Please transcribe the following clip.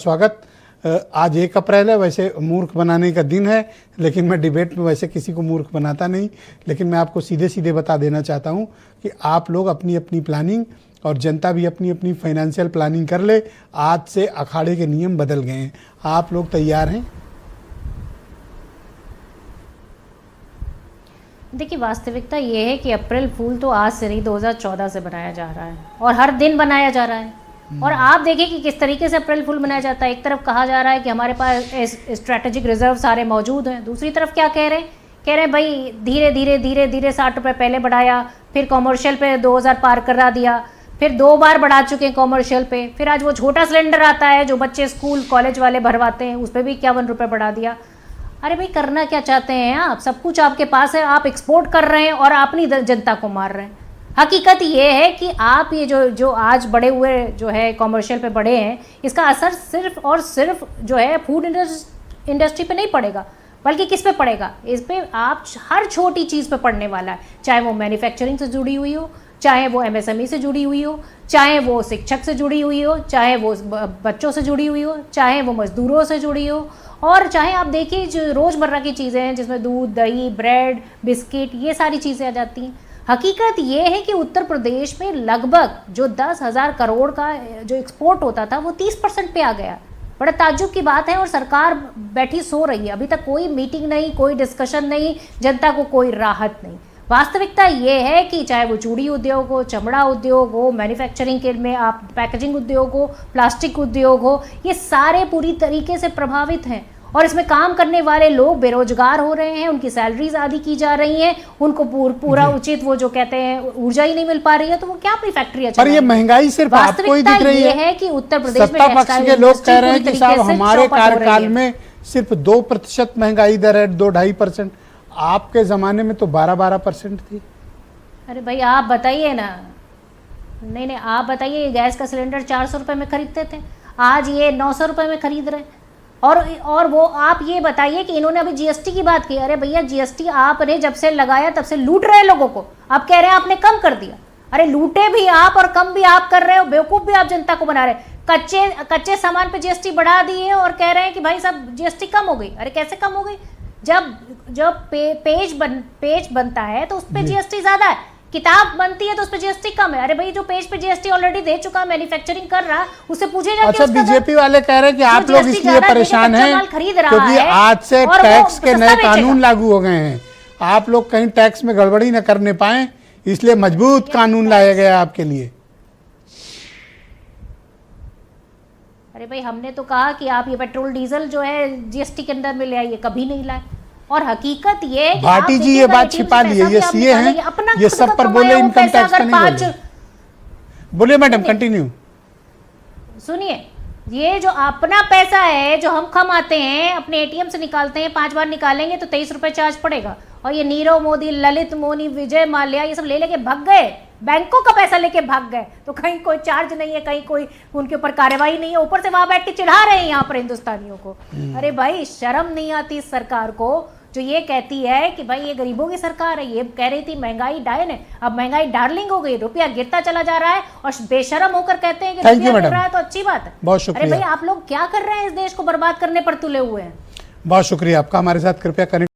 स्वागत। आज 1 अप्रैल है, वैसे मूर्ख बनाने का दिन है, लेकिन मैं डिबेट में वैसे किसी को मूर्ख बनाता नहीं। लेकिन मैं आपको सीधे सीधे बता देना चाहता हूं कि आप लोग अपनी अपनी प्लानिंग और जनता भी अपनी अपनी फाइनेंशियल प्लानिंग कर ले। आज से अखाड़े के नियम बदल गए हैं। आप लोग तैयार हैं? देखिए, वास्तविकता ये है कि अप्रैल फूल तो आज से नहीं 2014 से बनाया जा रहा है और हर दिन बनाया जा रहा है। और आप देखिए कि किस तरीके से अप्रैल फूल मनाया जाता है। एक तरफ कहा जा रहा है कि हमारे पास स्ट्रैटेजिक रिजर्व सारे मौजूद हैं, दूसरी तरफ क्या कह रहे हैं भाई धीरे धीरे 60 रुपये पहले बढ़ाया, फिर कॉमर्शियल पे 2000 पार करा दिया, फिर 2 बार बढ़ा चुके हैं कॉमर्शियल पे, फिर आज वो छोटा सिलेंडर आता है जो बच्चे स्कूल कॉलेज वाले भरवाते हैं, उस पर भी 51 रुपये बढ़ा दिया। अरे भाई, करना क्या चाहते हैं आप? सब कुछ आपके पास है, आप एक्सपोर्ट कर रहे हैं और अपनी जनता को मार रहे हैं। हकीकत ये है कि आप ये जो आज बढ़े हुए जो है कॉमर्शियल पे बढ़े हैं, इसका असर सिर्फ और सिर्फ जो है फूड इंडस्ट्री पे नहीं पड़ेगा, बल्कि किस पे पड़ेगा? इस पे आप हर छोटी चीज़ पे पड़ने वाला है, चाहे वो मैन्युफैक्चरिंग से जुड़ी हुई हो, चाहे वो MSME से जुड़ी हुई हो, चाहे वो शिक्षक से जुड़ी हुई हो, चाहे वो बच्चों से जुड़ी हुई हो, चाहे वो मजदूरों से जुड़ी हो, और चाहे आप देखिए जो रोज़मर्रा की चीज़ें हैं जिसमें दूध, दही, ब्रेड, बिस्किट, ये सारी चीज़ें आ जाती हैं। हकीकत ये है कि उत्तर प्रदेश में लगभग जो 10,000 करोड़ का जो एक्सपोर्ट होता था वो 30% पे आ गया। बड़ा ताज्जुब की बात है। और सरकार बैठी सो रही है, अभी तक कोई मीटिंग नहीं, कोई डिस्कशन नहीं, जनता को कोई राहत नहीं। वास्तविकता ये है कि चाहे वो चूड़ी उद्योग हो, चमड़ा उद्योग हो, मैन्युफैक्चरिंग के में आप पैकेजिंग उद्योग हो, प्लास्टिक उद्योग हो, ये सारे पूरी तरीके से प्रभावित हैं। और इसमें काम करने वाले लोग बेरोजगार हो रहे हैं, उनकी सैलरीज आदि की जा रही हैं, उनको पूरा उचित वो जो कहते हैं ऊर्जा ही नहीं मिल पा रही है, तो वो क्या अपनी फैक्ट्री पर ये महंगाई सिर्फ आपको ही दिख रही है कि उत्तर प्रदेश में सत्ता पक्ष के लोग कह रहे हैं कि साहब हमारे कार्यकाल में सिर्फ 2% महंगाई दर है, 2-2.5%। आपके जमाने में तो 12% थी। अरे भाई, आप बताइए ना। नहीं, आप बताइए, गैस का सिलेंडर 400 रुपये में खरीदते थे, आज ये 900 रुपये में खरीद रहे हैं। और वो आप ये बताइए कि इन्होंने अभी GST की बात की। अरे भैया, GST आपने जब से लगाया तब से लूट रहे हैं लोगों को। आप कह रहे हैं आपने कम कर दिया। अरे लूटे भी आप और कम भी आप कर रहे हो, बेवकूफ़ भी आप जनता को बना रहे हैं। कच्चे सामान पे GST बढ़ा दी है और कह रहे हैं कि भाई साहब GST कम हो गई। अरे कैसे कम हो गई? जब पेज बनता है तो उस पर GST ज़्यादा है, किताब बनती है तो उस पर GST कम है। अरे भाई, जो पेज पे GST ऑलरेडी दे चुका, मैन्युफैक्चरिंग कर रहा, उससे पूछेगा। अच्छा, बीजेपी वाले कह रहे हैं कि आप लोग इसलिए परेशान हैं क्योंकि आज से टैक्स के नए कानून लागू हो गए हैं। आप लोग कहीं टैक्स में गड़बड़ी न करने पाए, इसलिए मजबूत कानून लाया गया आपके लिए। अरे भाई, हमने तो कहा कि आप ये पेट्रोल डीजल जो है GST के अंदर में ले आइए, कभी नहीं लाए। और हकीकत ये है कि भाटी जी ये बात छिपा ली है, ये सीए हैं, ये सब पर बोले इनकम टैक्स का नहीं बोले। बोलिए मैडम, कंटिन्यू। सुनिए, ये जो अपना पैसा है जो हम कमाते हैं, अपने ATM से निकालते हैं, 5 बार निकालेंगे तो 23 रुपये चार्ज पड़ेगा। और ये नीरव मोदी, ललित मोदी, विजय माल्या, ये सब ले लेके भाग गए, बैंकों का पैसा लेके भाग गए। तो कहीं कोई चार्ज नहीं है, कहीं कोई उनके ऊपर कार्रवाई नहीं है, ऊपर से वहां बैठ के चिढ़ा रहे हैं यहाँ पर हिंदुस्तानियों को। अरे भाई, शर्म नहीं आती इस सरकार को जो ये कहती है कि भाई ये गरीबों की सरकार है। ये कह रही थी महंगाई डायन है, अब महंगाई डार्लिंग हो गई, रुपया गिरता चला जा रहा है और बेशरम होकर कहते हैं कि रुपया गिर रहा है तो अच्छी बात है। बहुत शुक्रिया। अरे भाई, आप लोग क्या कर रहे हैं? इस देश को बर्बाद करने पर तुले हुए हैं। बहुत शुक्रिया आपका हमारे साथ कृपया कनेक्ट